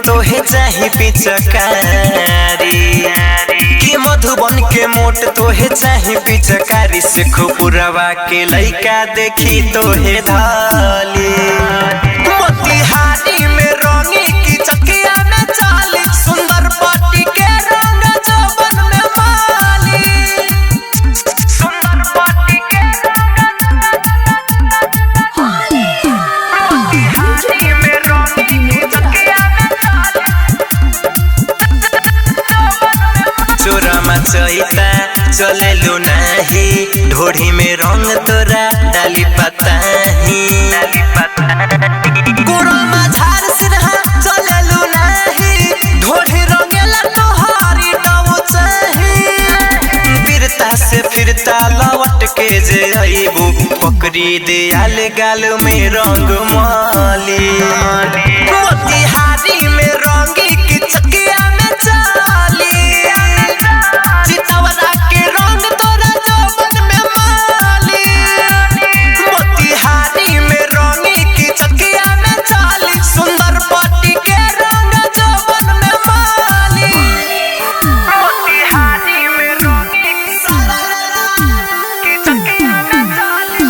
तोहे चाही पिचकारी कि मधुबन के मोट तोहे चाही पिचकारी से खुपुरवा के लइका देखी तोहे धाली मोतिहारी में रंगी की चकिया में चाली सुंदर पट्टी के रंग जौवन में माली सुंदर पट्टी के मोतिहारी में रंगी की चकिया में चाली चोरमा चैता चलेलु नाही ढोढ़ी में रंग तोरा डाली पताही गोरमा झार सिरहा चलेलु नाही ढोढ़ी रंगेला तोहारी डबो चाही बिरता से फिरता लवट के जे आइबू पकड़ी दे आल गाल में रंग माली मोतिहारी में रंगी की चकिया में चाली चितवरा के रंग तोरा जौवन में माली मोतिहारी में रंगी की चकिया में चाली सुंदर पट्टी के रंग जौवन में माली मोतिहारी में रंगी की चकिया में चाली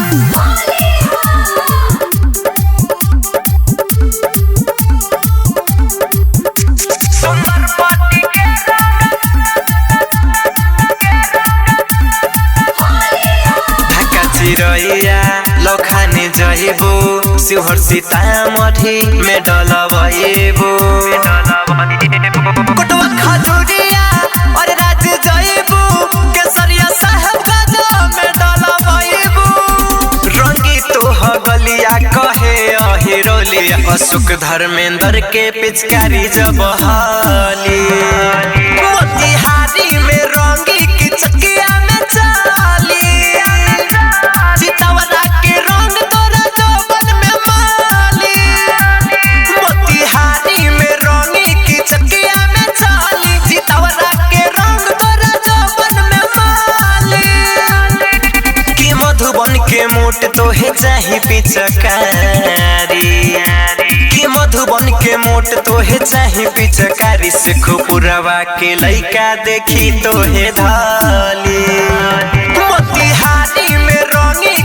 सुंदर पट्टी के ढाका चिरैया लखाने जइबो शिवहर सीतामढ़ी में डलबइबो कोटवा खजुरिया और राज्य जइबो केसरिया साहेबगंज में डलबइबो रंगी तोह गलिया कहे अहिरोलिया अशोक धर्मेंद्र के पिचकारी जब हाली मोतिहारी में रंगी की चकिया में चाली चितवरा के रंग तोरा जौवन में माली मोतिहारी में रंगी की चकिया में चाली चितवरा के रंग तोरा जौवन में माली कि मधुबन के मोट तोहे चाही पिचकारी कि मधुबन के मोट तोहे चाही पिचकारी से खुपुरवा के लइका देखी तोहे धाली मोतिहारी में रंगी